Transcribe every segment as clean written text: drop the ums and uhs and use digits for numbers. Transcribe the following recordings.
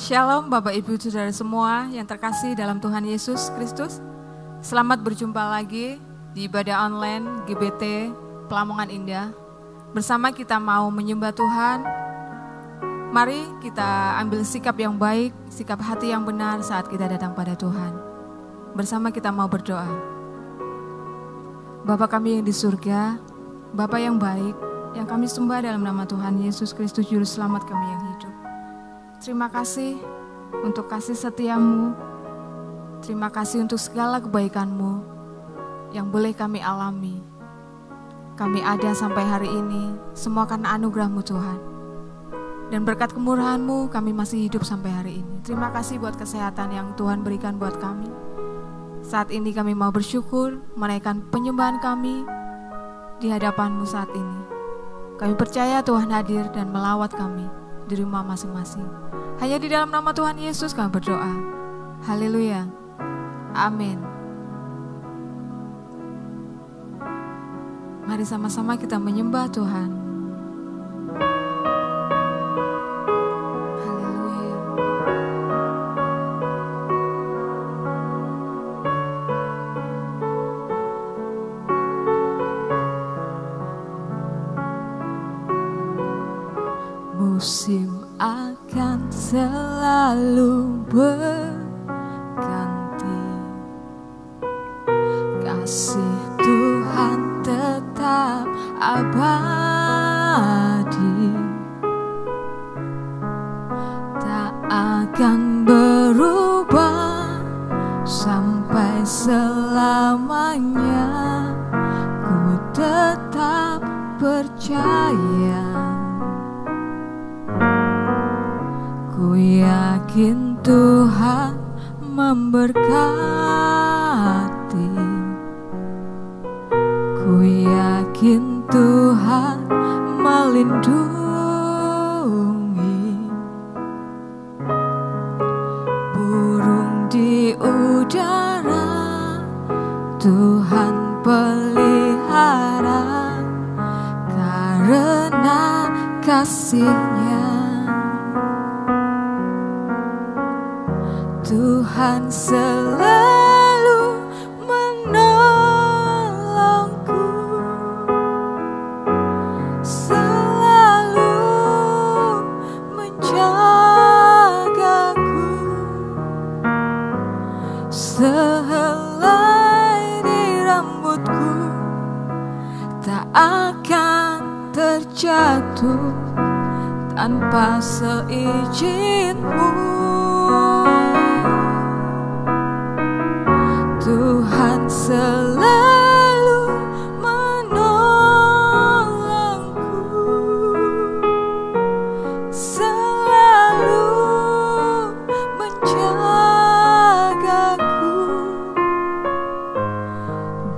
Shalom Bapak Ibu Saudara semua yang terkasih dalam Tuhan Yesus Kristus. Selamat berjumpa lagi di ibadah online GBT Pelamongan Indah. Bersama kita mau menyembah Tuhan. Mari kita ambil sikap yang baik, sikap hati yang benar saat kita datang pada Tuhan. Bersama kita mau berdoa. Bapa kami yang di surga, Bapa yang baik, yang kami sembah dalam nama Tuhan Yesus Kristus Juru Selamat kami yang hidup. Terima kasih untuk kasih setiamu. Terima kasih untuk segala kebaikanmu yang boleh kami alami. Kami ada sampai hari ini, semua karena anugerahmu Tuhan. Dan berkat kemurahanmu kami masih hidup sampai hari ini. Terima kasih buat kesehatan yang Tuhan berikan buat kami. Saat ini kami mau bersyukur, menaikkan penyembahan kami di hadapanmu saat ini. Kami percaya Tuhan hadir dan melawat kami di rumah masing-masing. Hanya di dalam nama Tuhan Yesus kami berdoa. Haleluya. Amin. Mari sama-sama kita menyembah Tuhan. Haleluya. Musim akan selalu berganti, kasih Tuhan tetap abadi, tak akan berubah sampai selamanya. Ku tetap percaya, ku yakin Tuhan memberkati. Ku yakin Tuhan melindungi. Burung di udara Tuhan pelihara karena kasih-Nya. Tuhan selalu menolongku, selalu menjagaku. Sehelai di rambutku tak akan terjatuh tanpa seizin-Mu. Tuhan selalu menolongku, selalu menjagaku.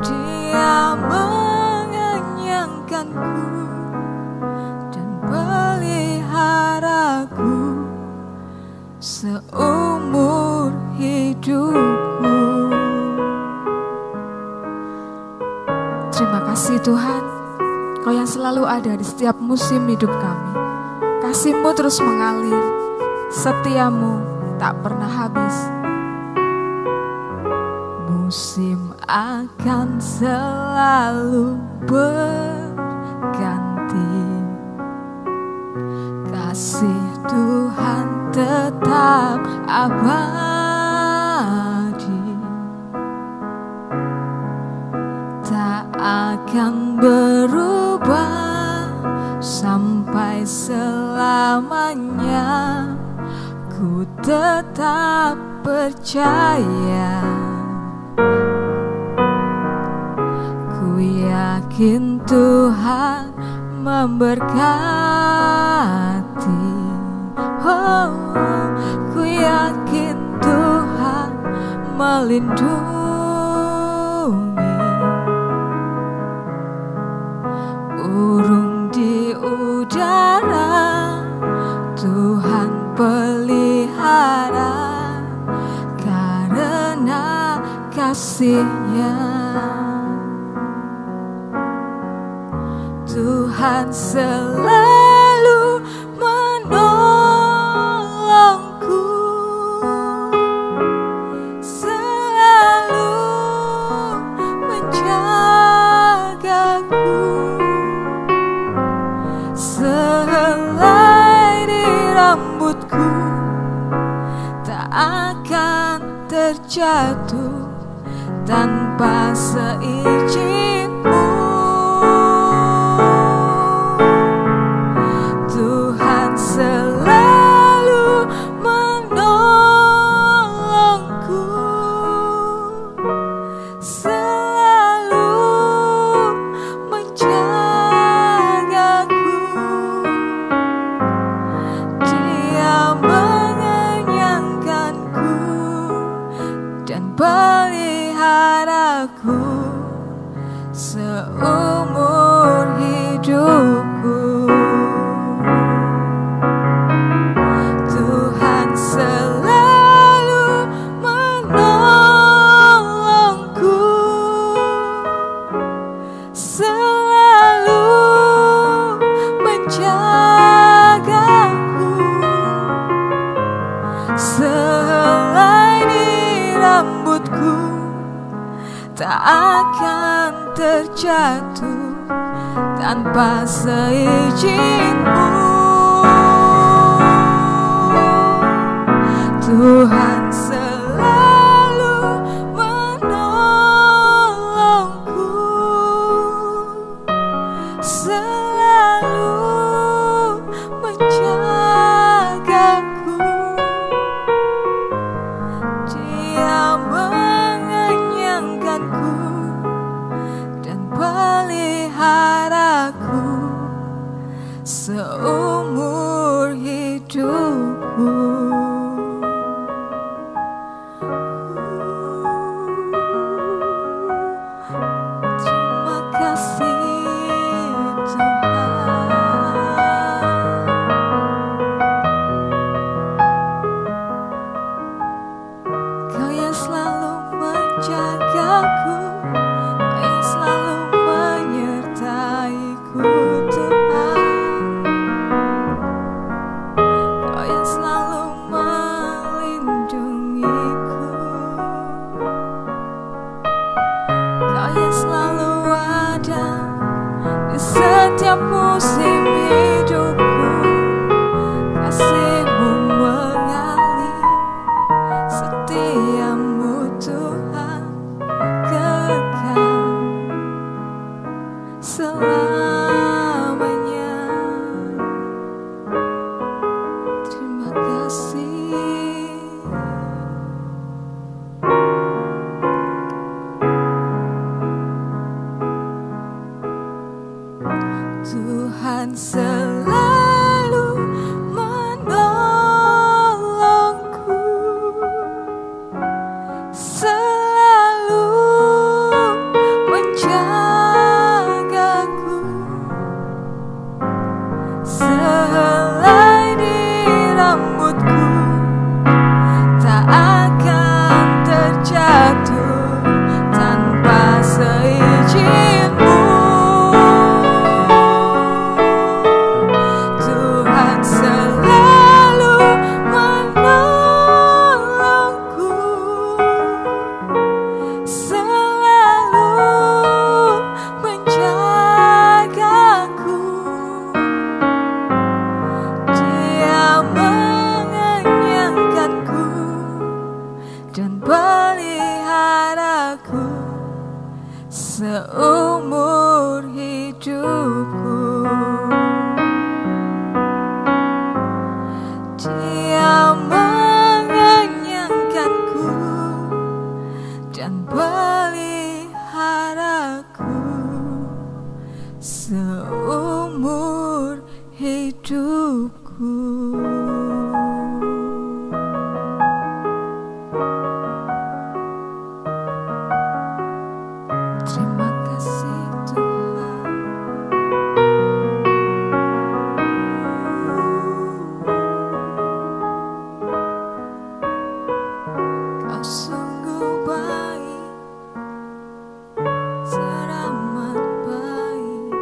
Dia mengenyangkanku dan peliharaku seumur hidupku. Terima kasih Tuhan, Kau yang selalu ada di setiap musim hidup kami. Kasih-Mu terus mengalir, setia-Mu tak pernah habis. Musim akan selalu berganti, kasih Tuhan tetap abadi, tak akan berubah sampai selamanya. Ku tetap percaya, ku yakin Tuhan memberkati. Oh, ku yakin Tuhan melindungi. Burung di udara Tuhan pelihara karena kasih-Nya. Tuhan selalu menolongku, terjatuh tanpa seizin-Mu. Tuhan selalu menolongku, selalu menjagaku. Dia mengenyangkanku dan peliharaku seumur hidupku. Tuhan selalu menolongku, selalu menjagaku. Sehelai di rambutku tak akan terjatuh tanpa seizin-Mu. Tuhan selalu menolongku, selalu menjagaku. Dia mengenyangkanku dan peliharaku seumur hidupku. Terima kasih Tuhan. Kau yang selalu menjagaku, Kau yang selalu menyertaiku Tuhan. Kau yang selalu melindungiku, Kau yang selalu ada di setiap musim hidupku. Kasih-Mu mengalir, setia-Mu Tuhan kekal selamanya. Terima kasih. Tuhan selalu menolongku, selalu menjagaku. Sehelai di rambutku tak akan terjatuh tanpa seizin-Mu. Tuhan selalu menolongku, selalu menjagaku. Dia mengenyangkanku dan peliharaku seumur hidupku. Dia mengenyangkanku dan peliharaku seumur hidupku. Terima kasih Tuhan. Kau sungguh baik, teramat baik.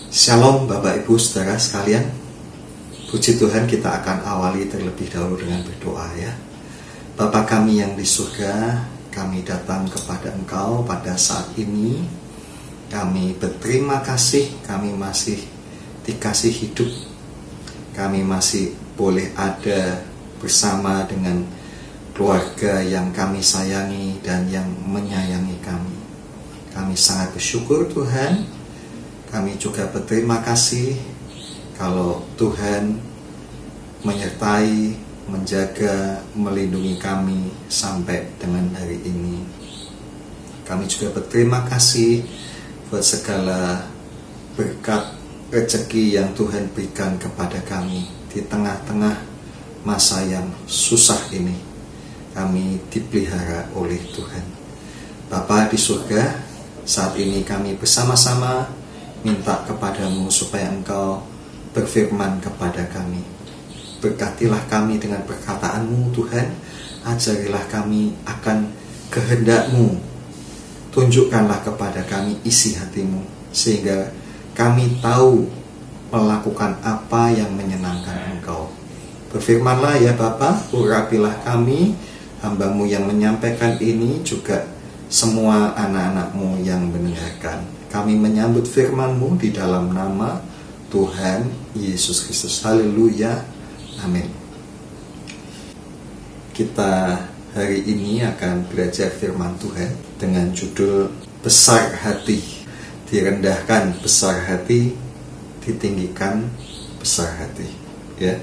Shalom Bapak Ibu Saudara sekalian. Puji Tuhan, kita akan awali terlebih dahulu dengan berdoa ya. Bapa kami yang di surga, kami datang kepada Engkau pada saat ini. Kami berterima kasih, kami masih dikasih hidup. Kami masih boleh ada bersama dengan keluarga yang kami sayangi dan yang menyayangi kami. Kami sangat bersyukur Tuhan. Kami juga berterima kasih kalau Tuhan menyertai, menjaga, melindungi kami sampai dengan hari ini. Kami juga berterima kasih buat segala berkat rezeki yang Tuhan berikan kepada kami di tengah-tengah masa yang susah ini. Kami dipelihara oleh Tuhan. Bapa di surga, saat ini kami bersama-sama minta kepadamu supaya Engkau berfirman kepada kami. Berkatilah kami dengan perkataanmu Tuhan. Ajarilah kami akan kehendak-Mu. Tunjukkanlah kepada kami isi hatimu, sehingga kami tahu melakukan apa yang menyenangkan Engkau. Berfirmanlah ya Bapa, urapilah kami, hamba-Mu yang menyampaikan ini, juga semua anak-anak-Mu yang mendengarkan. Kami menyambut firman-Mu di dalam nama Tuhan Yesus Kristus. Haleluya, amin. Kita hari ini akan belajar firman Tuhan dengan judul besar hati. Direndahkan besar hati, ditinggikan besar hati. Ya.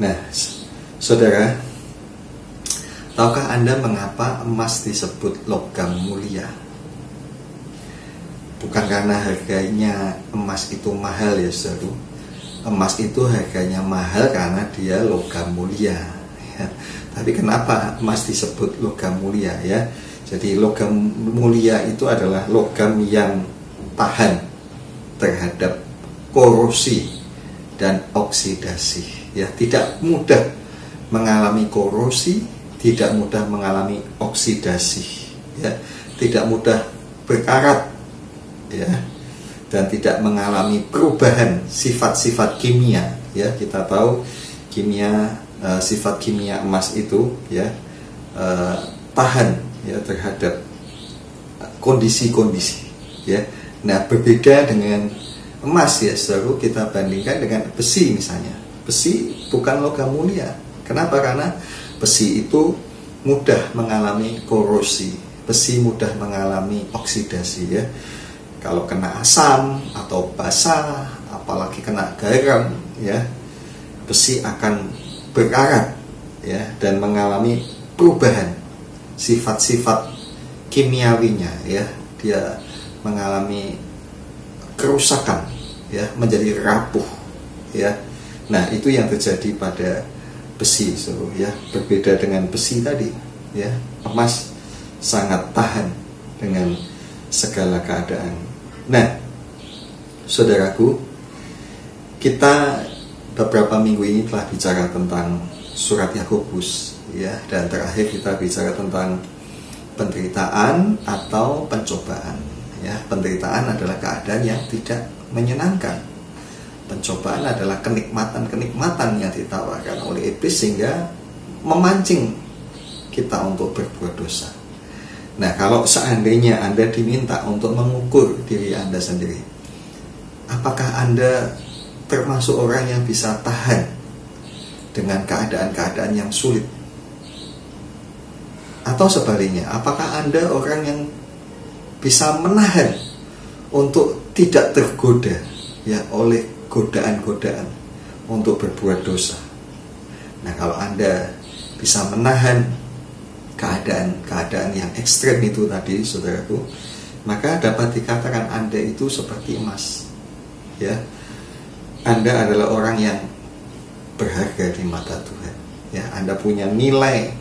Nah, saudara, tahukah Anda mengapa emas disebut logam mulia? Bukan karena harganya emas itu mahal ya saudara. Emas itu harganya mahal karena dia logam mulia. Ya. Tapi kenapa emas disebut logam mulia ya? Jadi logam mulia itu adalah logam yang tahan terhadap korosi dan oksidasi. Ya, tidak mudah mengalami korosi, tidak mudah mengalami oksidasi. Ya, tidak mudah berkarat. Ya, dan tidak mengalami perubahan sifat-sifat kimia. Ya, kita tahu kimia, sifat kimia emas itu ya tahan ya terhadap kondisi-kondisi. Ya, nah berbeda dengan emas ya, selalu kita bandingkan dengan besi misalnya. Besi bukan logam mulia. Kenapa? Karena besi itu mudah mengalami korosi, besi mudah mengalami oksidasi ya. Kalau kena asam atau basah, apalagi kena garam ya, besi akan berkarat ya dan mengalami perubahan sifat-sifat kimiawinya ya. Dia mengalami kerusakan ya, menjadi rapuh ya. Nah, itu yang terjadi pada besi ya. Berbeda dengan besi tadi ya. Emas sangat tahan dengan segala keadaan. Nah, saudaraku, kita beberapa minggu ini telah bicara tentang surat Yakobus ya, dan terakhir kita bicara tentang penderitaan atau pencobaan ya. Penderitaan adalah keadaan yang tidak menyenangkan. Pencobaan adalah kenikmatan-kenikmatan yang ditawarkan oleh iblis sehingga memancing kita untuk berbuat dosa. Nah, kalau seandainya Anda diminta untuk mengukur diri Anda sendiri, apakah Anda termasuk orang yang bisa tahan dengan keadaan-keadaan yang sulit? Atau sebaliknya, apakah Anda orang yang bisa menahan untuk tidak tergoda ya oleh godaan-godaan untuk berbuat dosa? Nah, kalau Anda bisa menahan keadaan-keadaan yang ekstrem itu tadi, saudaraku, maka dapat dikatakan Anda itu seperti emas ya. Anda adalah orang yang berharga di mata Tuhan ya. Anda punya nilai,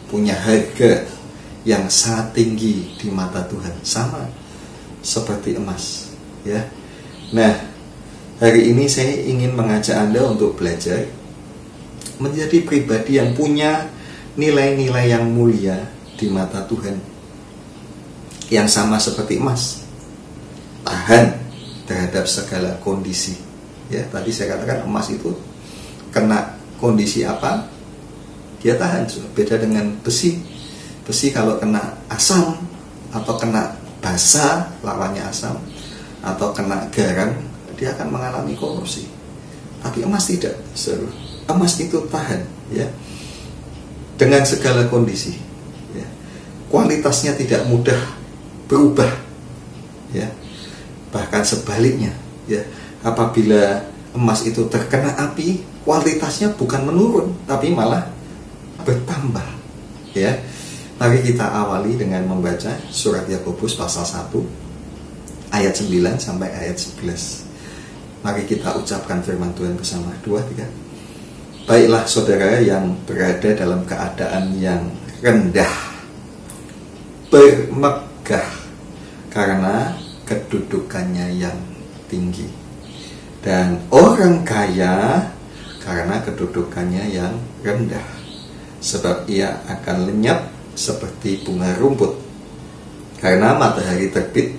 punya harga yang sangat tinggi di mata Tuhan, sama seperti emas ya. Nah, hari ini saya ingin mengajak Anda untuk belajar menjadi pribadi yang punya nilai-nilai yang mulia di mata Tuhan, yang sama seperti emas, tahan terhadap segala kondisi ya. Tadi saya katakan emas itu kena kondisi apa? dia tahan. Beda dengan besi. Besi kalau kena asam atau kena basa, lawannya asam, atau kena garam, dia akan mengalami korupsi. Tapi emas tidak, saudara. Emas itu tahan, ya, dengan segala kondisi, ya. Kualitasnya tidak mudah berubah, ya. Bahkan sebaliknya, ya, apabila emas itu terkena api, kualitasnya bukan menurun, tapi malah bertambah, ya. Mari kita awali dengan membaca surat Yakobus pasal 1 ayat 9 sampai ayat 11. Mari kita ucapkan firman Tuhan bersama. 2, 3. Baiklah saudara yang berada dalam keadaan yang rendah, bermegah karena kedudukannya yang tinggi, dan orang kaya karena kedudukannya yang rendah, sebab ia akan lenyap seperti bunga rumput, karena matahari terbit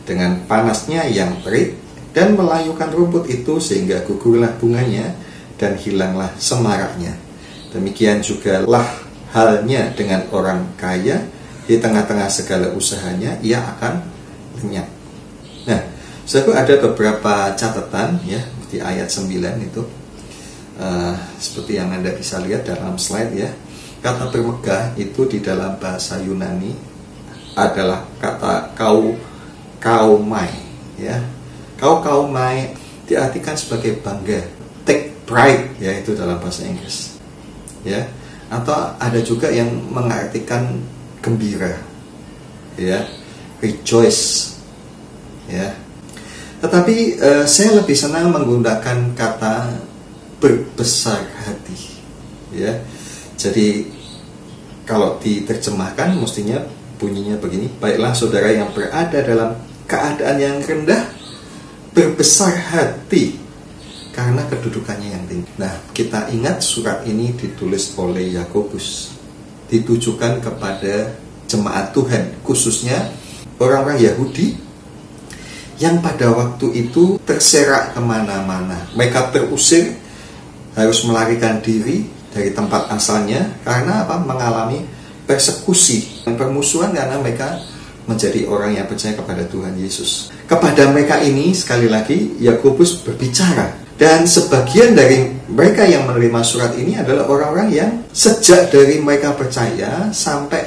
dengan panasnya yang terik dan melayukan rumput itu sehingga gugurlah bunganya dan hilanglah semaraknya. Demikian juga lah halnya dengan orang kaya, di tengah-tengah segala usahanya ia akan lenyap. Nah, saudara, ada beberapa catatan, ya, di ayat 9 itu, seperti yang Anda bisa lihat dalam slide, ya. Kata bermegah itu di dalam bahasa Yunani adalah kata kaumai, ya. Kaumai diartikan sebagai bangga, take pride, ya, itu dalam bahasa Inggris, ya. Atau ada juga yang mengartikan gembira, ya, rejoice, ya. Tetapi saya lebih senang menggunakan kata berbesar hati, ya. Jadi kalau diterjemahkan mestinya bunyinya begini: baiklah saudara yang berada dalam keadaan yang rendah, berbesar hati karena kedudukannya yang tinggi. Nah, kita ingat surat ini ditulis oleh Yakobus, ditujukan kepada jemaat Tuhan, khususnya orang-orang Yahudi yang pada waktu itu terserak kemana-mana. Mereka terusir, harus melarikan diri dari tempat asalnya karena apa? Mengalami persekusi dan permusuhan karena mereka menjadi orang yang percaya kepada Tuhan Yesus. Kepada mereka ini, sekali lagi, Yakobus berbicara. Dan sebagian dari mereka yang menerima surat ini adalah orang-orang yang sejak dari mereka percaya sampai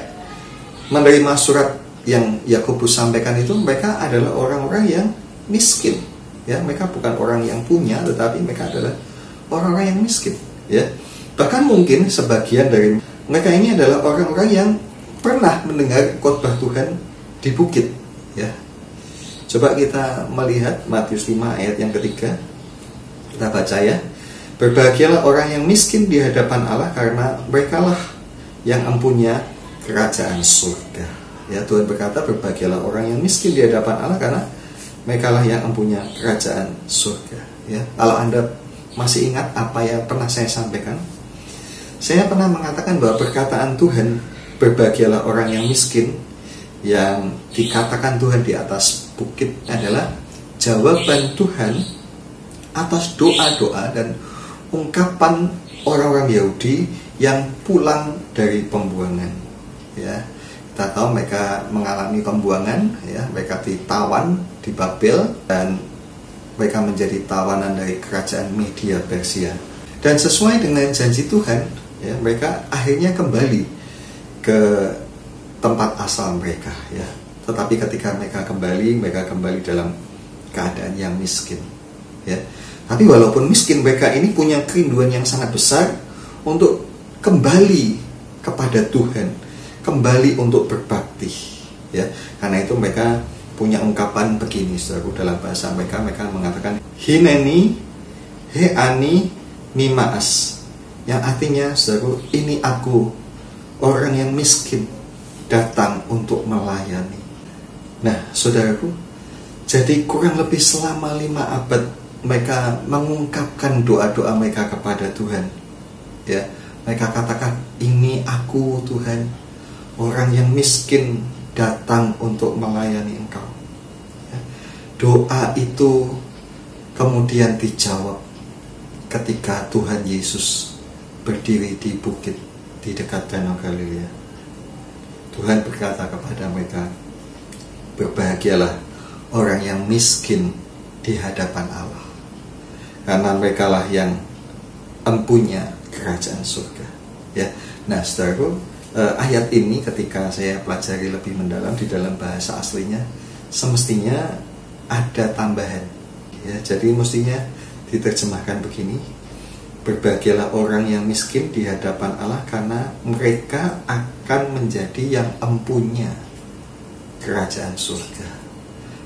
menerima surat yang Yakobus sampaikan itu, mereka adalah orang-orang yang miskin, ya. Mereka bukan orang yang punya, tetapi mereka adalah orang-orang yang miskin, ya. Bahkan mungkin sebagian dari mereka ini adalah orang-orang yang pernah mendengar khotbah Tuhan di bukit, ya. Coba kita melihat Matius 5 ayat yang ketiga. Kita baca, ya. Berbahagialah orang yang miskin di hadapan Allah, karena merekalah yang empunya kerajaan surga. Ya, Tuhan berkata berbahagialah orang yang miskin di hadapan Allah, karena merekalah yang empunya kerajaan surga, ya. Kalau Anda masih ingat apa yang pernah saya sampaikan, saya pernah mengatakan bahwa perkataan Tuhan berbahagialah orang yang miskin yang dikatakan Tuhan di atas bukit adalah jawaban Tuhan atas doa-doa dan ungkapan orang-orang Yahudi yang pulang dari pembuangan, ya. Kita tahu mereka mengalami pembuangan, ya. Mereka ditawan di Babel dan mereka menjadi tawanan dari kerajaan Media Persia. Dan sesuai dengan janji Tuhan, ya, mereka akhirnya kembali ke tempat asal mereka, ya. Tetapi ketika mereka kembali dalam keadaan yang miskin, ya. Tapi walaupun miskin, mereka ini punya kerinduan yang sangat besar untuk kembali kepada Tuhan, kembali untuk berbakti, ya. Karena itu mereka punya ungkapan begini, saudara, dalam bahasa mereka mengatakan hineni heani mimaas, yang artinya, saudara, ini aku, orang yang miskin, datang untuk melayani. Nah, saudaraku, jadi kurang lebih selama 5 abad mereka mengungkapkan doa-doa mereka kepada Tuhan, ya. Mereka katakan, ini aku Tuhan, orang yang miskin, datang untuk melayani Engkau, ya. Doa itu kemudian dijawab ketika Tuhan Yesus berdiri di bukit di dekat Danau Galilea. Tuhan berkata kepada mereka, berbahagialah orang yang miskin di hadapan Allah, karena merekalah yang empunya kerajaan surga. Ya, nah saudaraku, ayat ini ketika saya pelajari lebih mendalam di dalam bahasa aslinya, semestinya ada tambahan. Ya, jadi mestinya diterjemahkan begini: berbahagialah orang yang miskin di hadapan Allah, karena mereka akan menjadi yang empunya kerajaan surga.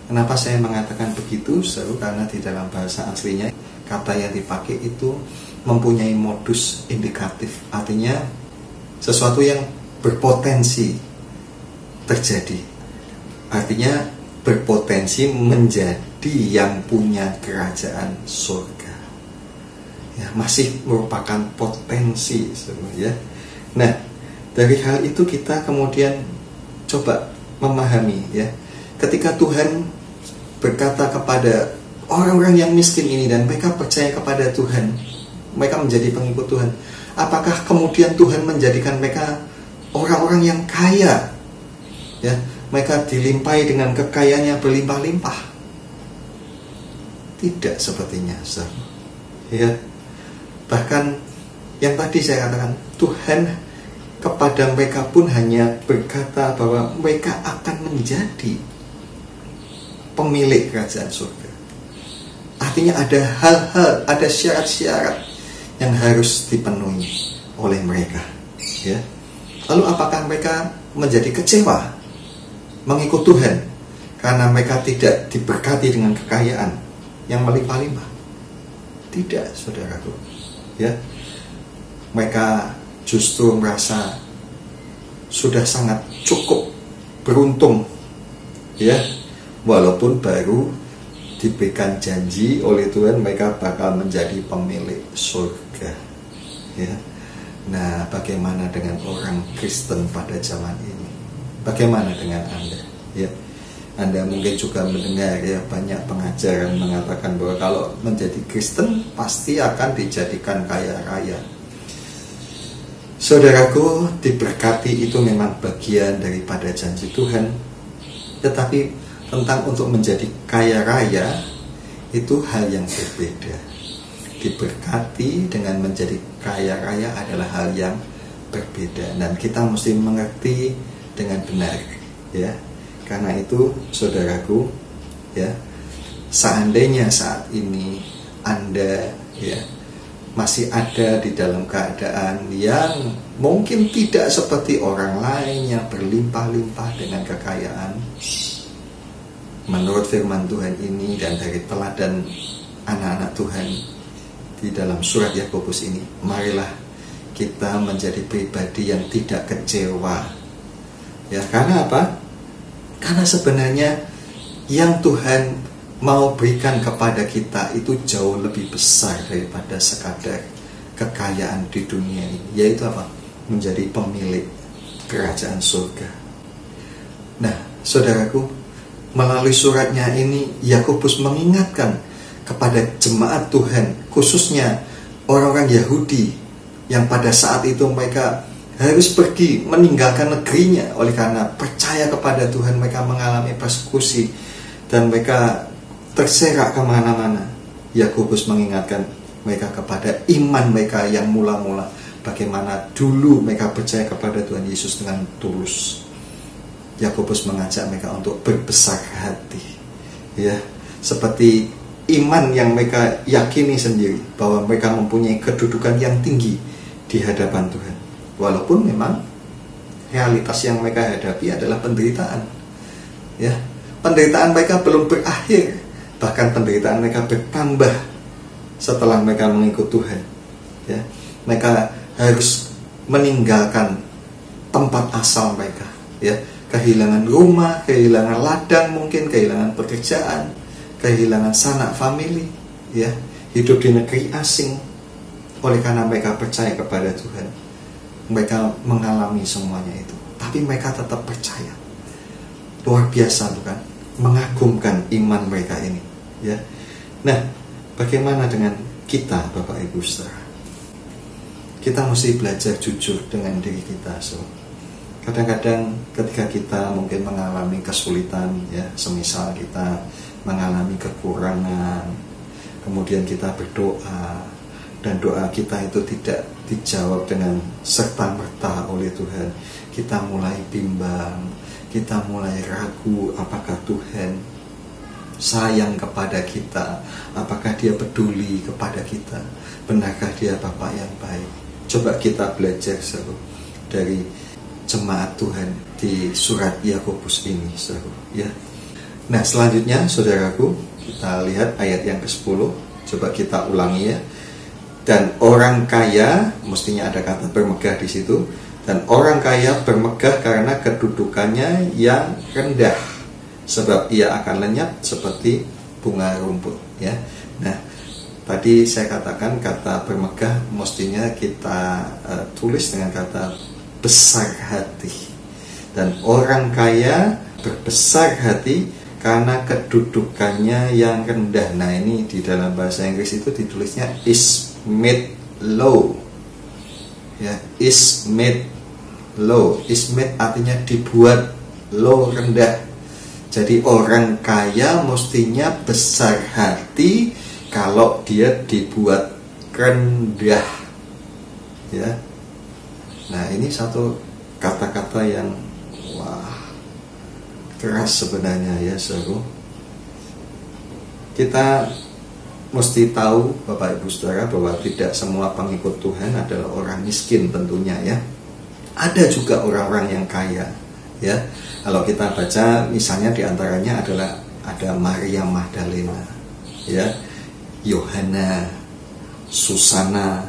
Kenapa saya mengatakan begitu? Karena di dalam bahasa aslinya kata yang dipakai itu mempunyai modus indikatif, artinya sesuatu yang berpotensi terjadi, artinya berpotensi menjadi yang punya kerajaan surga. Ya, masih merupakan potensi sebenarnya. Nah, dari hal itu kita kemudian coba memahami, ya, ketika Tuhan berkata kepada orang-orang yang miskin ini dan mereka percaya kepada Tuhan, mereka menjadi pengikut Tuhan, apakah kemudian Tuhan menjadikan mereka orang-orang yang kaya? Ya, mereka dilimpahi dengan kekayaannya berlimpah-limpah? Tidak sepertinya, saudara. Ya, bahkan yang tadi saya katakan, Tuhan kepada mereka pun hanya berkata bahwa mereka akan menjadi pemilik kerajaan surga. Artinya ada hal-hal, ada syarat-syarat yang harus dipenuhi oleh mereka. Ya. Lalu apakah mereka menjadi kecewa mengikut Tuhan karena mereka tidak diberkati dengan kekayaan yang melimpah-limpah? Tidak, saudaraku. Ya, mereka justru merasa sudah sangat cukup beruntung, ya, walaupun baru diberikan janji oleh Tuhan mereka bakal menjadi pemilik surga. Ya, nah bagaimana dengan orang Kristen pada zaman ini? Bagaimana dengan Anda? Ya, Anda mungkin juga mendengar, ya, banyak pengajaran mengatakan bahwa kalau menjadi Kristen pasti akan dijadikan kaya raya. Saudaraku, diberkati itu memang bagian daripada janji Tuhan, tetapi tentang untuk menjadi kaya raya itu hal yang berbeda. Diberkati dengan menjadi kaya raya adalah hal yang berbeda, dan kita mesti mengerti dengan benar, ya. Karena itu, saudaraku, ya, seandainya saat ini Anda, ya, masih ada di dalam keadaan yang mungkin tidak seperti orang lain yang berlimpah-limpah dengan kekayaan, menurut firman Tuhan ini dan dari teladan anak-anak Tuhan di dalam surat Yakobus ini, marilah kita menjadi pribadi yang tidak kecewa. Ya, karena apa? Karena sebenarnya yang Tuhan mau berikan kepada kita itu jauh lebih besar daripada sekadar kekayaan di dunia ini, yaitu apa? Menjadi pemilik kerajaan surga. Nah, saudaraku, melalui suratnya ini Yakobus mengingatkan kepada jemaat Tuhan, khususnya orang-orang Yahudi yang pada saat itu mereka harus pergi meninggalkan negerinya oleh karena percaya kepada Tuhan. Mereka mengalami persekusi dan mereka terserak kemana-mana. Yakobus mengingatkan mereka kepada iman mereka yang mula-mula, bagaimana dulu mereka percaya kepada Tuhan Yesus dengan tulus. Yakobus mengajak mereka untuk berbesar hati, ya, seperti iman yang mereka yakini sendiri bahwa mereka mempunyai kedudukan yang tinggi di hadapan Tuhan, walaupun memang realitas yang mereka hadapi adalah penderitaan. Ya, penderitaan mereka belum berakhir, bahkan penderitaan mereka bertambah setelah mereka mengikut Tuhan. Ya, mereka harus meninggalkan tempat asal mereka. Ya, kehilangan rumah, kehilangan ladang, mungkin kehilangan pekerjaan, kehilangan sanak famili, ya, hidup di negeri asing. Oleh karena mereka percaya kepada Tuhan, mereka mengalami semuanya itu, tapi mereka tetap percaya. Luar biasa, bukan? Mengagumkan iman mereka ini, ya. Nah, bagaimana dengan kita, Bapak Ibu Saudara? kita mesti belajar jujur dengan diri kita. So, kadang-kadang ketika kita mungkin mengalami kesulitan, ya, semisal kita mengalami kekurangan, kemudian kita berdoa, dan doa kita itu tidak dijawab dengan serta-merta oleh Tuhan, kita mulai bimbang, kita mulai ragu, apakah Tuhan sayang kepada kita, apakah Dia peduli kepada kita, benarkah Dia Bapa yang baik. Coba kita belajar dari jemaat Tuhan di surat Yakobus ini, ya. Nah, selanjutnya saudaraku, kita lihat ayat yang ke-10. Coba kita ulangi, ya. Dan orang kaya, mestinya ada kata bermegah di situ. Dan orang kaya bermegah karena kedudukannya yang rendah, sebab ia akan lenyap seperti bunga rumput, ya. Nah, tadi saya katakan kata bermegah mestinya kita tulis dengan kata besar hati. Dan orang kaya berbesar hati karena kedudukannya yang rendah. Nah, ini di dalam bahasa Inggris itu ditulisnya is made low, ya, is made low. Is made artinya dibuat, low rendah. Jadi orang kaya mestinya besar hati kalau dia dibuat rendah, ya. Nah, ini satu kata-kata yang keras sebenarnya, ya, saudara. Kita mesti tahu, Bapak Ibu Saudara, bahwa tidak semua pengikut Tuhan adalah orang miskin tentunya, ya. Ada juga orang-orang yang kaya, ya. Kalau kita baca misalnya diantaranya adalah ada Maria Magdalena, ya, Yohana, Susana,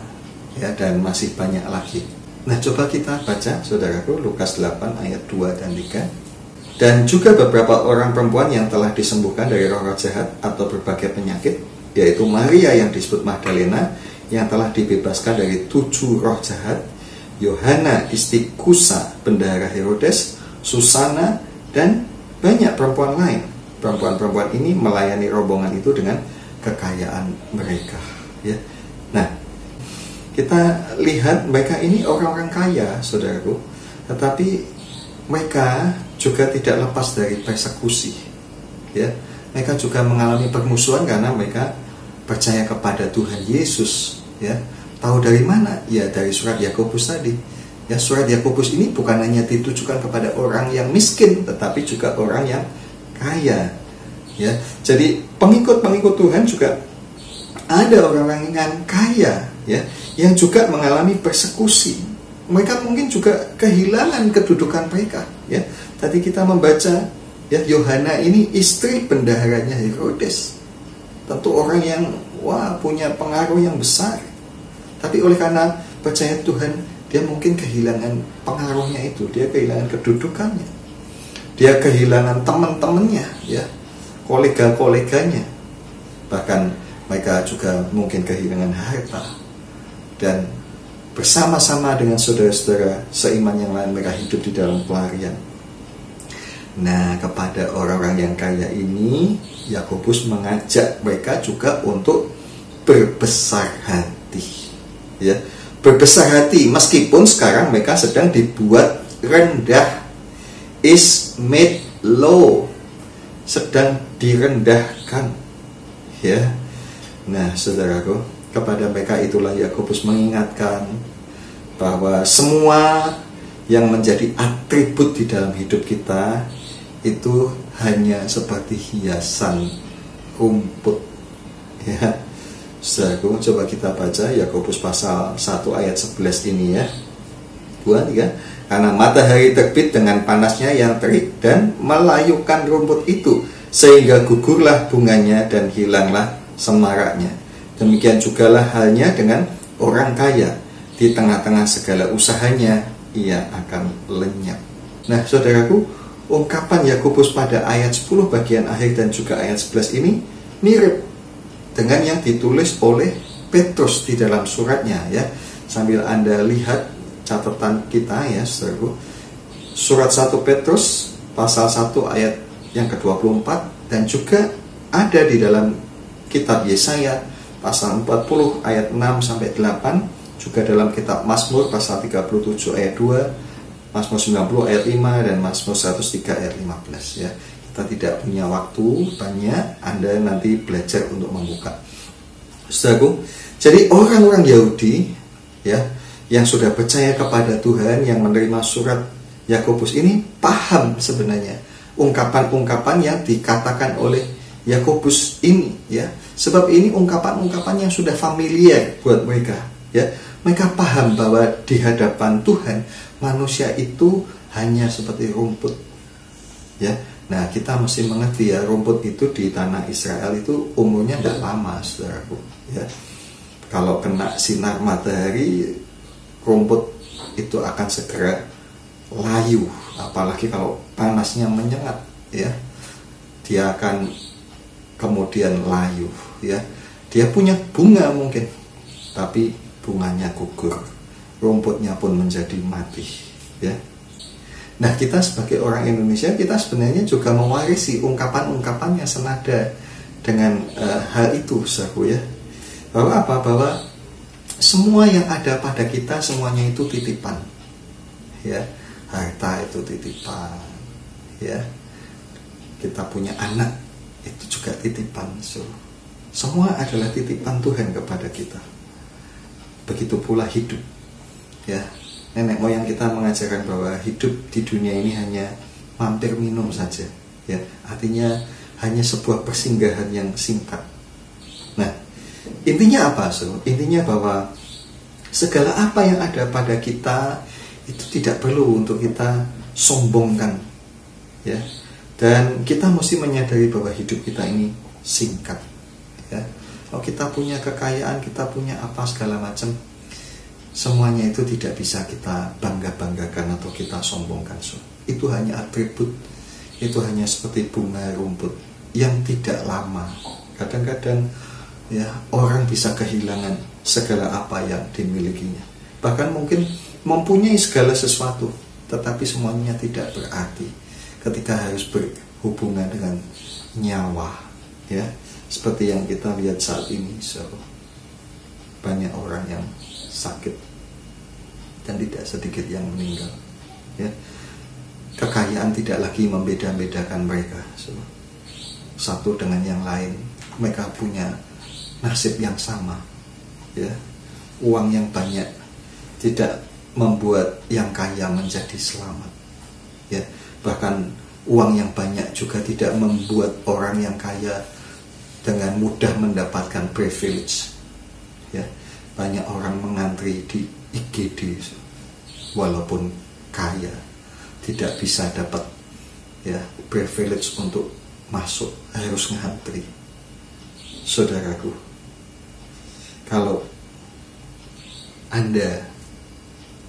ya, dan masih banyak lagi. Nah, coba kita baca, saudaraku, Lukas 8 ayat 2 dan 3. Dan juga beberapa orang perempuan yang telah disembuhkan dari roh-roh jahat atau berbagai penyakit, yaitu Maria yang disebut Magdalena, yang telah dibebaskan dari 7 roh jahat, Yohana istri Kusa, bendahara Herodes, Susana, dan banyak perempuan lain. Perempuan-perempuan ini melayani rombongan itu dengan kekayaan mereka, ya. Nah, kita lihat mereka ini orang-orang kaya, saudaraku, tetapi mereka juga tidak lepas dari persekusi, ya. Mereka juga mengalami permusuhan karena mereka percaya kepada Tuhan Yesus, ya. Tahu dari mana? Ya, dari surat Yakobus tadi. Ya, surat Yakobus ini bukan hanya ditujukan kepada orang yang miskin, tetapi juga orang yang kaya, ya. Jadi pengikut-pengikut Tuhan juga ada orang-orang yang kaya, ya, yang juga mengalami persekusi. Mereka mungkin juga kehilangan kedudukan mereka, ya. Tadi kita membaca, ya, Yohana ini istri bendaharanya Herodes. Tentu orang yang punya pengaruh yang besar. Tapi oleh karena percaya Tuhan, dia mungkin kehilangan pengaruhnya itu, dia kehilangan kedudukannya. Dia kehilangan teman-temannya, ya, kolega-koleganya. Bahkan mereka juga mungkin kehilangan harta. Dan bersama-sama dengan saudara-saudara seiman yang lain, mereka hidup di dalam pelarian. Nah, kepada orang-orang yang kaya ini, Yakobus mengajak mereka juga untuk berbesar hati, ya. Berbesar hati meskipun sekarang mereka sedang dibuat rendah, is made low, sedang direndahkan, ya. Nah, saudaraku, kepada mereka itulah Yakobus mengingatkan bahwa semua yang menjadi atribut di dalam hidup kita itu hanya seperti hiasan rumput, ya. Saudaraku, coba kita baca Yakobus pasal 1 ayat 11 ini, ya. 2, 3. Karena matahari terbit dengan panasnya yang terik dan melayukan rumput itu, sehingga gugurlah bunganya dan hilanglah semaraknya. Demikian jugalah halnya dengan orang kaya. Di tengah-tengah segala usahanya, ia akan lenyap. Nah, saudaraku, ungkapan Yakobus pada ayat 10 bagian akhir dan juga ayat 11 ini mirip dengan yang ditulis oleh Petrus di dalam suratnya, ya. Sambil Anda lihat catatan kita, ya, saudaraku. Surat 1 Petrus pasal 1 ayat yang ke-24 dan juga ada di dalam kitab Yesaya pasal 40 ayat 6 sampai 8 juga dalam kitab Mazmur pasal 37 ayat 2, Mazmur 90 ayat 5, dan Mazmur 103 ayat 15 ya. Kita tidak punya waktu banyak, Anda nanti belajar untuk membuka. Saudaraku, jadi orang-orang Yahudi ya, yang sudah percaya kepada Tuhan, yang menerima surat Yakobus ini paham sebenarnya ungkapan-ungkapan yang dikatakan oleh Yakobus ini ya. Sebab ini ungkapan-ungkapan yang sudah familiar buat mereka ya. Mereka paham bahwa di hadapan Tuhan manusia itu hanya seperti rumput ya. Nah, kita mesti mengerti ya, rumput itu di tanah Israel itu umurnya tidak lama, saudaraku ya. Kalau kena sinar matahari, rumput itu akan segera layu, apalagi kalau panasnya menyengat ya, dia akan kemudian layu ya. Dia punya bunga mungkin, tapi bunganya gugur, rumputnya pun menjadi mati ya. Nah, kita sebagai orang Indonesia, kita sebenarnya juga mewarisi ungkapan-ungkapan yang senada dengan hal itu, saudaraku ya. Bahwa apa? Bahwa semua yang ada pada kita semuanya itu titipan ya. Harta itu titipan ya. Kita punya anak itu juga titipan. Semua adalah titipan Tuhan kepada kita. Begitu pula hidup ya. Nenek moyang kita mengajarkan bahwa hidup di dunia ini hanya mampir minum saja ya. Artinya hanya sebuah persinggahan yang singkat. Nah, intinya apa? Intinya bahwa segala apa yang ada pada kita itu tidak perlu untuk kita sombongkan ya. Dan kita mesti menyadari bahwa hidup kita ini singkat ya. Kalau kita punya kekayaan, kita punya apa segala macam, semuanya itu tidak bisa kita bangga-banggakan atau kita sombongkan. Itu hanya atribut, itu hanya seperti bunga rumput yang tidak lama. Kadang-kadang ya, orang bisa kehilangan segala apa yang dimilikinya. Bahkan mungkin mempunyai segala sesuatu, tetapi semuanya tidak berarti ketika harus berhubungan dengan nyawa ya. Seperti yang kita lihat saat ini, banyak orang yang sakit dan tidak sedikit yang meninggal ya. Kekayaan tidak lagi membeda-bedakan mereka satu dengan yang lain. Mereka punya nasib yang sama ya. Uang yang banyak tidak membuat yang kaya menjadi selamat ya. Bahkan uang yang banyak juga tidak membuat orang yang kaya dengan mudah mendapatkan privilege ya. Banyak orang mengantri di IGD walaupun kaya, tidak bisa dapat ya privilege untuk masuk, harus ngantri. Saudaraku, kalau Anda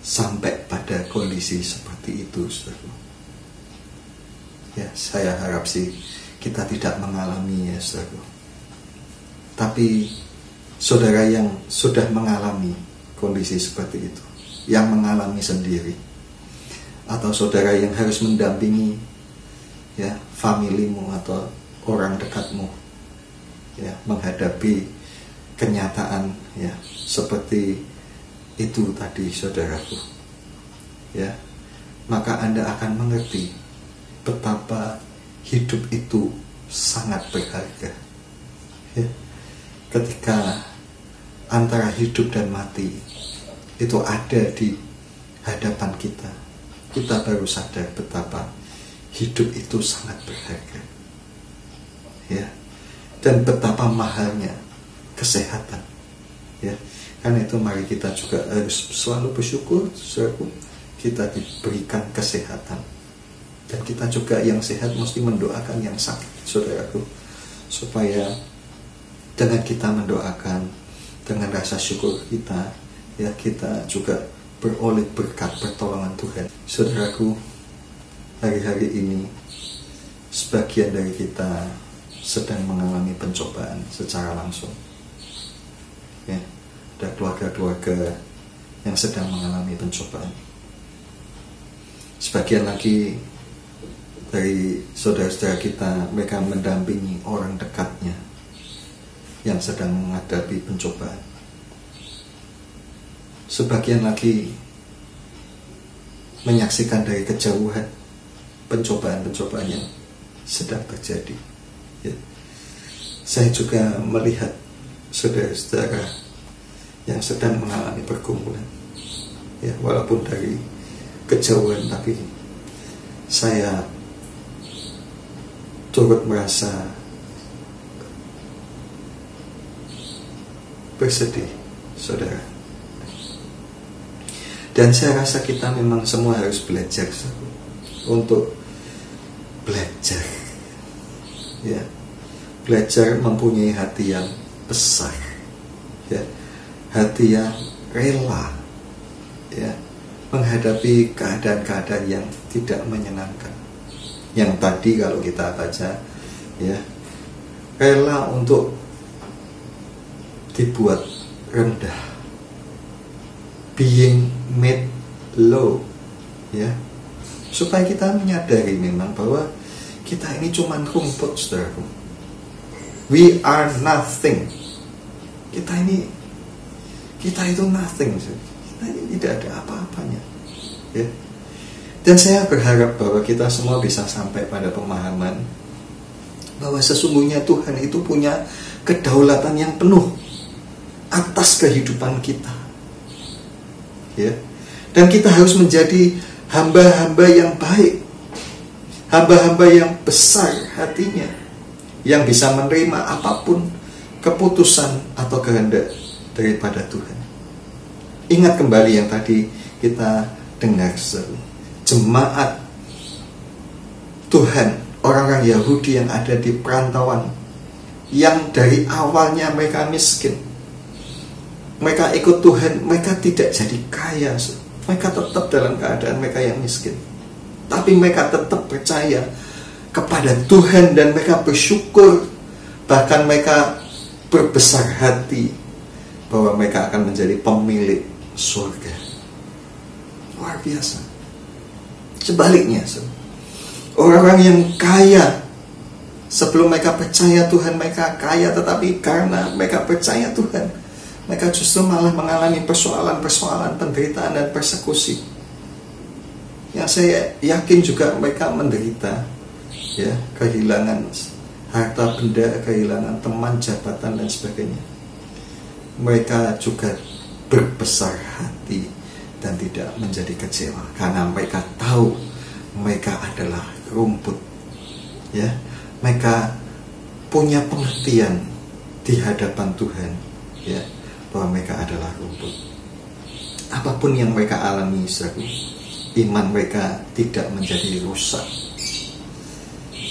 sampai pada kondisi seperti itu, saudaraku, ya saya harap sih kita tidak mengalami ya, saudaraku. Tapi saudara yang sudah mengalami kondisi seperti itu, yang mengalami sendiri, atau saudara yang harus mendampingi ya familimu atau orang dekatmu ya menghadapi kenyataan ya seperti itu tadi, saudaraku ya, maka Anda akan mengerti betapa hidup itu sangat berharga ya. Ketika antara hidup dan mati itu ada di hadapan kita, kita baru sadar betapa hidup itu sangat berharga ya, dan betapa mahalnya kesehatan ya. Karena itu mari kita juga harus selalu bersyukur, saudaraku, kita diberikan kesehatan, dan kita juga yang sehat mesti mendoakan yang sakit, saudaraku, supaya dengan kita mendoakan, dengan rasa syukur kita ya, kita juga beroleh berkat pertolongan Tuhan. Saudaraku, hari-hari ini sebagian dari kita sedang mengalami pencobaan secara langsung ya. Ada keluarga-keluarga yang sedang mengalami pencobaan. Sebagian lagi dari saudara-saudara kita, mereka mendampingi orang dekatnya yang sedang menghadapi pencobaan. sebagian lagi menyaksikan dari kejauhan pencobaan-pencobaan yang sedang terjadi. Ya. Saya juga melihat saudara-saudara yang sedang mengalami pergumulan. Ya, walaupun dari kejauhan, tapi saya turut merasa bersedih, saudara. Dan saya rasa kita memang semua harus belajar untuk belajar, ya, belajar mempunyai hati yang besar, ya, hati yang rela, ya, menghadapi keadaan-keadaan yang tidak menyenangkan. Yang tadi kalau kita baca, ya, rela untuk dibuat rendah, being made low, ya, supaya kita menyadari memang bahwa kita ini cuma rumput, saudaraku. We are nothing. Kita itu nothing. Kita ini tidak ada apa-apanya, ya. Dan saya berharap bahwa kita semua bisa sampai pada pemahaman bahwa sesungguhnya Tuhan itu punya kedaulatan yang penuh atas kehidupan kita, ya. Dan kita harus menjadi hamba-hamba yang baik, hamba-hamba yang besar hatinya, yang bisa menerima apapun keputusan atau kehendak daripada Tuhan. Ingat kembali yang tadi kita dengar, jemaat Tuhan, orang-orang Yahudi yang ada di perantauan, yang dari awalnya mereka miskin, mereka ikut Tuhan, mereka tidak jadi kaya, mereka tetap dalam keadaan mereka yang miskin, tapi mereka tetap percaya kepada Tuhan dan mereka bersyukur, bahkan mereka berbesar hati bahwa mereka akan menjadi pemilik surga. Luar biasa. Sebaliknya, orang-orang yang kaya, sebelum mereka percaya Tuhan mereka kaya, tetapi karena mereka percaya Tuhan, mereka justru malah mengalami persoalan-persoalan, penderitaan dan persekusi. Yang saya yakin juga mereka menderita, ya, kehilangan harta benda, kehilangan teman, jabatan dan sebagainya. Mereka juga berbesar hati dan tidak menjadi kecewa karena mereka tahu mereka adalah rumput, ya. Mereka punya pengertian di hadapan Tuhan, ya, bahwa mereka adalah rumput. Apapun yang mereka alami, iman mereka tidak menjadi rusak.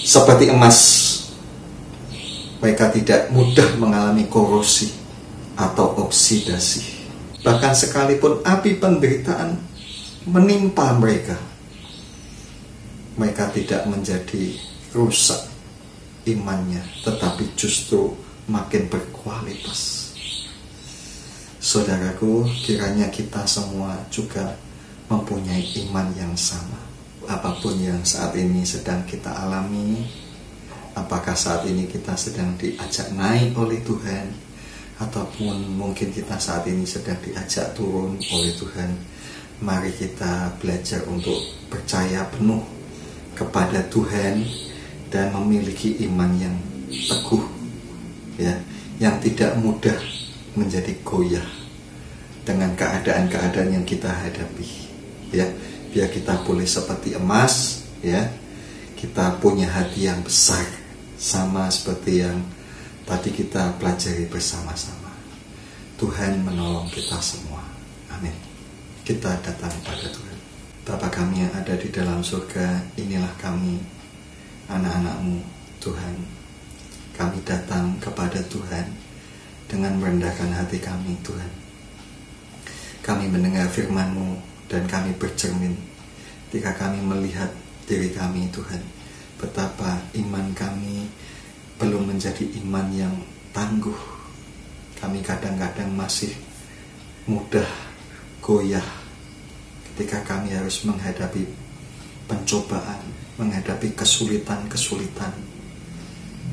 Seperti emas, mereka tidak mudah mengalami korosi atau oksidasi. Bahkan sekalipun api penderitaan menimpa mereka, mereka tidak menjadi rusak imannya, tetapi justru makin berkualitas. Saudaraku, kiranya kita semua juga mempunyai iman yang sama. Apapun yang saat ini sedang kita alami, apakah saat ini kita sedang diajak naik oleh Tuhan, ataupun mungkin kita saat ini sedang diajak turun oleh Tuhan, mari kita belajar untuk percaya penuh kepada Tuhan dan memiliki iman yang teguh, ya, yang tidak mudah menjadi goyah dengan keadaan-keadaan yang kita hadapi, ya. Biar kita boleh seperti emas, ya, kita punya hati yang besar, sama seperti yang tadi kita pelajari bersama-sama. Tuhan menolong kita semua. Amin. Kita datang pada Tuhan. Bapa kami yang ada di dalam surga, inilah kami, anak-anak-Mu, Tuhan. Kami datang kepada Tuhan dengan merendahkan hati kami, Tuhan. Kami mendengar firman-Mu dan kami bercermin ketika kami melihat diri kami, Tuhan, betapa iman kami belum menjadi iman yang tangguh. Kami kadang-kadang masih mudah goyah ketika kami harus menghadapi pencobaan, menghadapi kesulitan-kesulitan.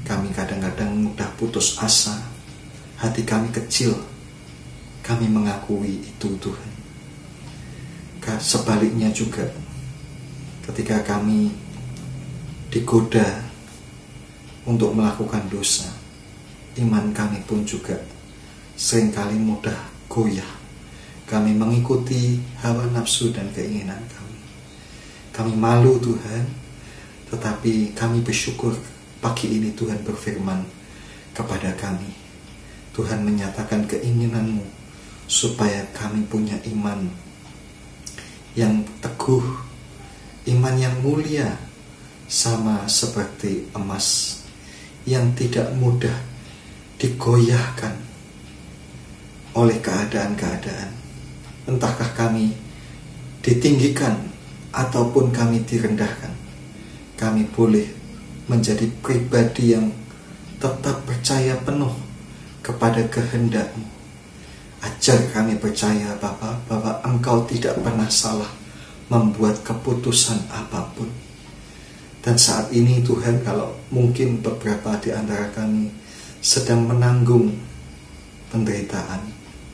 Kami kadang-kadang mudah putus asa, hati kami kecil Kami mengakui itu Tuhan. Sebaliknya juga, ketika kami digoda untuk melakukan dosa, iman kami pun juga seringkali mudah goyah. Kami mengikuti hawa nafsu dan keinginan kami. Kami malu Tuhan, tetapi kami bersyukur pagi ini Tuhan berfirman kepada kami. Tuhan menyatakan keinginan-Mu supaya kami punya iman yang teguh, iman yang mulia, sama seperti emas yang tidak mudah digoyahkan oleh keadaan-keadaan. Entahkah kami ditinggikan ataupun kami direndahkan, kami boleh menjadi pribadi yang tetap percaya penuh kepada kehendak-Mu. Ajar kami percaya Bapa, bahwa Engkau tidak pernah salah membuat keputusan apapun. Dan saat ini Tuhan, kalau mungkin beberapa di antara kami sedang menanggung penderitaan,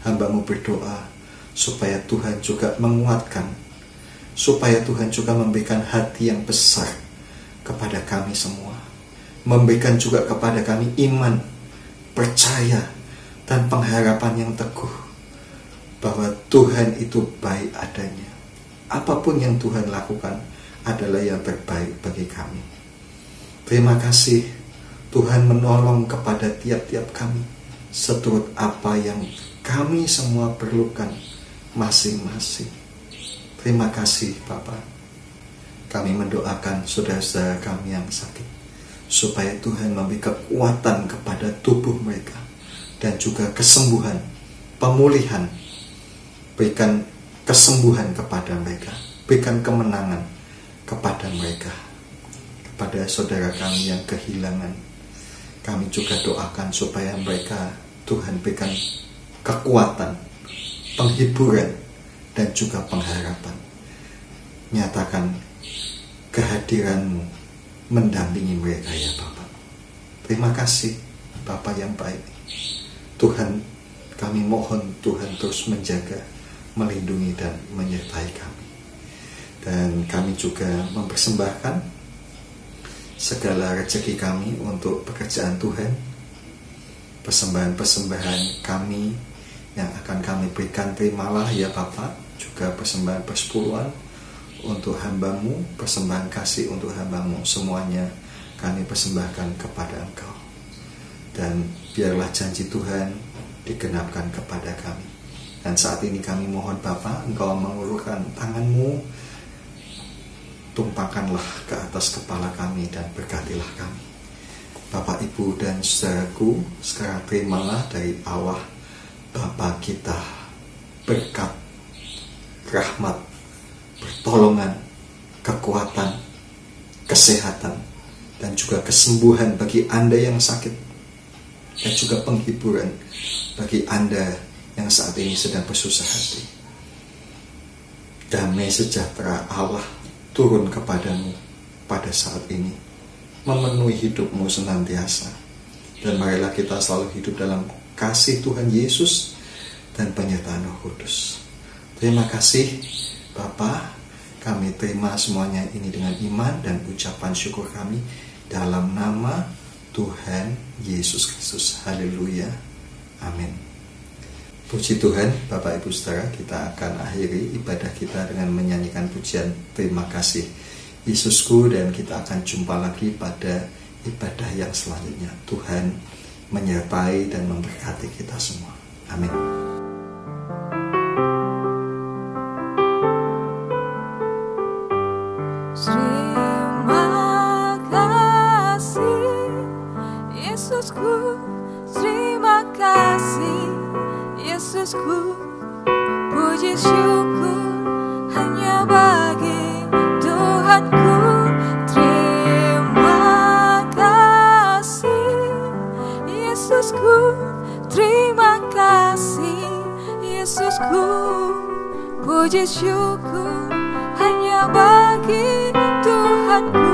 hamba-Mu berdoa supaya Tuhan juga menguatkan, supaya Tuhan juga memberikan hati yang besar kepada kami semua, memberikan juga kepada kami iman, percaya, dan pengharapan yang teguh bahwa Tuhan itu baik adanya. Apapun yang Tuhan lakukan adalah yang terbaik bagi kami. Terima kasih Tuhan menolong kepada tiap-tiap kami seturut apa yang kami semua perlukan masing-masing. Terima kasih Bapa. Kami mendoakan saudara-saudara kami yang sakit, supaya Tuhan memberi kekuatan kepada tubuh mereka, dan juga kesembuhan, pemulihan. Berikan kesembuhan kepada mereka, berikan kemenangan kepada mereka. Kepada saudara kami yang kehilangan, kami juga doakan supaya mereka, Tuhan, berikan kekuatan, penghiburan, dan juga pengharapan. Nyatakan kehadiran-Mu mendampingi mereka ya Bapa. Terima kasih Bapa yang baik. Tuhan, kami mohon Tuhan terus menjaga, melindungi, dan menyertai kami. Dan kami juga mempersembahkan segala rezeki kami untuk pekerjaan Tuhan. Persembahan-persembahan kami yang akan kami berikan, terimalah ya Bapa. Juga persembahan persepuluhan untuk hamba-Mu, persembahan kasih untuk hamba-Mu, semuanya kami persembahkan kepada Engkau. Dan biarlah janji Tuhan digenapkan kepada kami. Dan saat ini kami mohon Bapa, Engkau mengulurkan tangan-Mu, tumpahkanlah ke atas kepala kami dan berkatilah kami. Bapak, Ibu, dan saudaraku, sekarang terimalah dari Allah Bapa kita berkat, rahmat, pertolongan, kekuatan, kesehatan, dan juga kesembuhan bagi Anda yang sakit, dan juga penghiburan bagi Anda yang saat ini sedang bersusah hati. Damai sejahtera Allah turun kepadamu pada saat ini, memenuhi hidupmu senantiasa. Dan marilah kita selalu hidup dalam kasih Tuhan Yesus dan penyertaan Roh Kudus. Terima kasih Bapa, kami terima semuanya ini dengan iman dan ucapan syukur kami dalam nama Tuhan Yesus Kristus. Haleluya. Amin. Puji Tuhan, Bapak Ibu Saudara, kita akan akhiri ibadah kita dengan menyanyikan pujian terima kasih Yesusku, dan kita akan jumpa lagi pada ibadah yang selanjutnya. Tuhan menyertai dan memberkati kita semua. Amin. Terima kasih Yesusku, terima kasih Yesusku, puji syukur hanya bagi Tuhanku. Terima kasih Yesusku, terima kasih Yesusku, puji syukur hanya bagi Tuhanku.